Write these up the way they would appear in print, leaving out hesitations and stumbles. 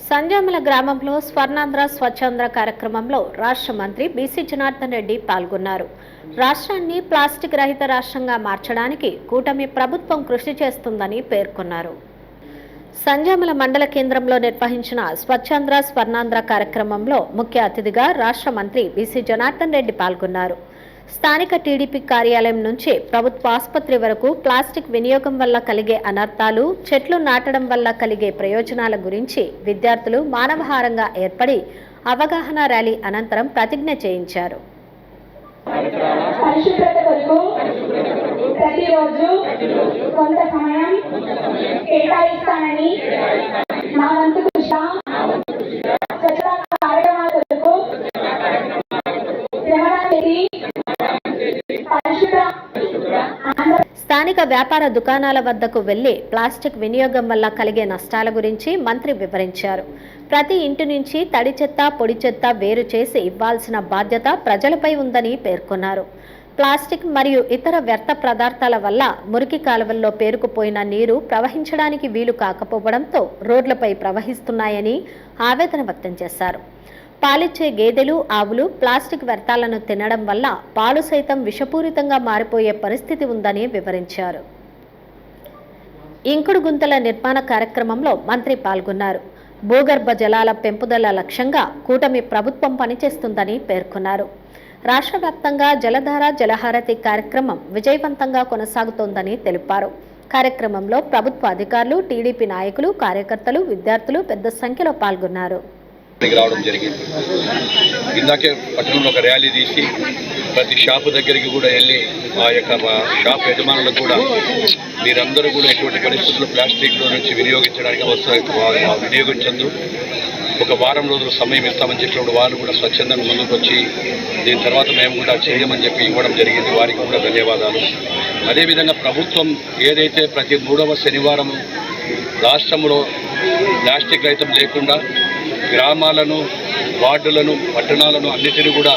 సంజామల గ్రామంలో స్వర్ణాంధ్ర స్వచ్ఛాంధ్ర కార్యక్రమంలో రాష్ట్ర మంత్రి బీసీ జనార్దన్ రెడ్డి పాల్గొన్నారు. రాష్ట్రాన్ని ప్లాస్టిక్ రహిత రాష్ట్రంగా మార్చడానికి కూటమి ప్రభుత్వం కృషి చేస్తుందని పేర్కొన్నారు. సంజామల మండల కేంద్రంలో నిర్వహించిన స్వచ్ఛాంధ్ర స్వర్ణాంధ్ర కార్యక్రమంలో ముఖ్య అతిథిగా రాష్ట్ర మంత్రి బీసీ జనార్దన్ రెడ్డి పాల్గొన్నారు. స్థానిక టీడీపీ కార్యాలయం నుంచి ప్రభుత్వ ఆసుపత్రి వరకు ప్లాస్టిక్ వినియోగం వల్ల కలిగే అనర్థాలు, చెట్లు నాటడం వల్ల కలిగే ప్రయోజనాల గురించి విద్యార్థులు మానవహారంగా ఏర్పడి అవగాహన ర్యాలీ అనంతరం ప్రతిజ్ఞ చేయించారు. స్థానిక వ్యాపార దుకాణాల వద్దకు వెళ్లి ప్లాస్టిక్ వినియోగం వల్ల కలిగే నష్టాల గురించి మంత్రి వివరించారు. ప్రతి ఇంటి నుంచి తడి చెత్త, పొడి చెత్త వేరు చేసి ఇవ్వాల్సిన బాధ్యత ప్రజలపై ఉందని పేర్కొన్నారు. ప్లాస్టిక్ మరియు ఇతర వ్యర్థ పదార్థాల వల్ల మురికి కాలువల్లో పేరుకుపోయిన నీరు ప్రవహించడానికి వీలు కాకపోవడంతో రోడ్లపై ప్రవహిస్తున్నాయని ఆవేదన వ్యక్తం చేశారు. పాలిచ్చే గేదెలు, ఆవులు ప్లాస్టిక్ వ్యర్థాలను తినడం వల్ల పాలు సైతం విషపూరితంగా మారిపోయే పరిస్థితి ఉందని వివరించారు. ఇంకుడు గుంతల నిర్మాణ కార్యక్రమంలో మంత్రి పాల్గొన్నారు. భూగర్భ జలాల పెంపుదల లక్ష్యంగా కూటమి ప్రభుత్వం పనిచేస్తుందని పేర్కొన్నారు. రాష్ట్ర వ్యాప్తంగా జలధార, జలహారతి కార్యక్రమం విజయవంతంగా కొనసాగుతోందని తెలిపారు. కార్యక్రమంలో ప్రభుత్వ అధికారులు, టీడీపీ నాయకులు, కార్యకర్తలు, విద్యార్థులు పెద్ద సంఖ్యలో పాల్గొన్నారు. రావడం జరిగింది. ఇందాకే పట్టణంలో ఒక ర్యాలీ తీసి ప్రతి షాపు దగ్గరికి కూడా వెళ్ళి ఆ యొక్క షాప్ యజమానులకు కూడా మీరందరూ కూడా ఎటువంటి పరిస్థితుల్లో ప్లాస్టిక్లో నుంచి వినియోగించద్దు, ఒక వారం రోజులు సమయం ఇస్తామని చెప్పినప్పుడు వాళ్ళు కూడా స్వచ్ఛందంగా ముందుకు వచ్చి దీని తర్వాత మేము కూడా చేయమని చెప్పి ఇవ్వడం జరిగింది. వారికి కూడా ధన్యవాదాలు. అదేవిధంగా ప్రభుత్వం ఏదైతే ప్రతి 3వ శనివారం రాష్ట్రంలో ప్లాస్టిక్ రహితం లేకుండా గ్రామాలను, వార్డులను, పట్టణాలను అన్నిటిని కూడా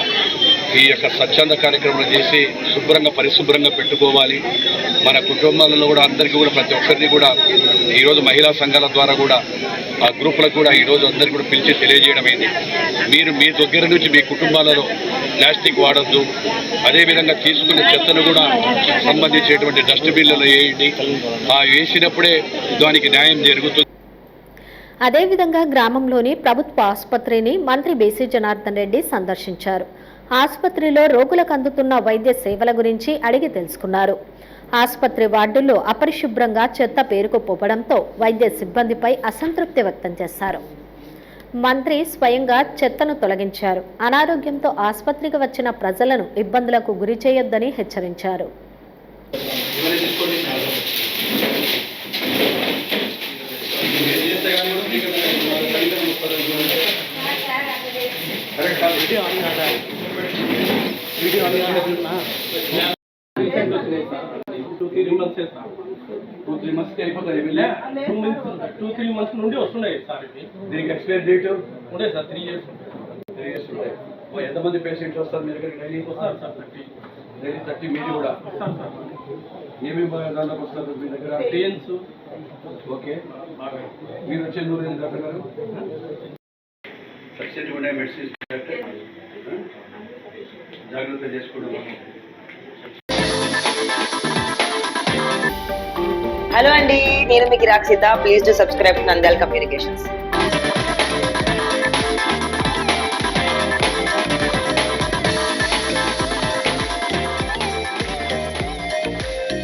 ఈ యొక్క స్వచ్ఛంద కార్యక్రమం చేసి పరిశుభ్రంగా పెట్టుకోవాలి. మన కుటుంబాలలో కూడా అందరికీ కూడా ప్రతి ఒక్కరిని కూడా ఈరోజు మహిళా సంఘాల ద్వారా కూడా ఆ గ్రూపులకు కూడా ఈరోజు అందరికీ కూడా పిలిచి తెలియజేయడమైంది. మీరు మీ దగ్గర నుంచి మీ కుటుంబాలలో ప్లాస్టిక్ వాడద్దు, అదేవిధంగా తీసుకునే చెత్తను కూడా సంబంధించేటువంటి డస్ట్బిన్లలో వేయండి. ఆ వేసినప్పుడే దానికి న్యాయం జరుగుతుంది. అదేవిధంగా గ్రామంలోని ప్రభుత్వ ఆసుపత్రిని మంత్రి బీసీ జనార్దన్ రెడ్డి సందర్శించారు. ఆసుపత్రిలో రోగులకు అందుతున్న వైద్య సేవల గురించి అడిగి తెలుసుకున్నారు. ఆసుపత్రి వార్డుల్లో అపరిశుభ్రంగా చెత్త పేరుకుపోవడంతో వైద్య సిబ్బందిపై అసంతృప్తి వ్యక్తం చేశారు. మంత్రి స్వయంగా చెత్తను తొలగించారు. అనారోగ్యంతో ఆసుపత్రికి వచ్చిన ప్రజలను ఇబ్బందులకు గురి చేయొద్దని హెచ్చరించారు. టూ త్రీ మంత్స్ నుండి వస్తున్నాయి సార్. దీనికి ఎక్స్పైరీ డేట్ ఉండే సార్ 3 years ఉంటాయి. ఎంతమంది పేషెంట్స్ వస్తారు మీ దగ్గరికి? డైలీ వస్తారు సార్. 30 మీరు కూడా వస్తారు సార్. ఏమేమి దాంట్లోకి వస్తారు మీ దగ్గర? పెయిన్స్. ఓకే, మీరు వచ్చే నూరు డాక్టర్ గారు సబ్సిడీ ఉండే మెడిసిన్స్ జాగ్రత్త చేసుకోవడం. హలో అండి, నేను మీకు Rakshitha. Please do subscribe to Nandyal communications.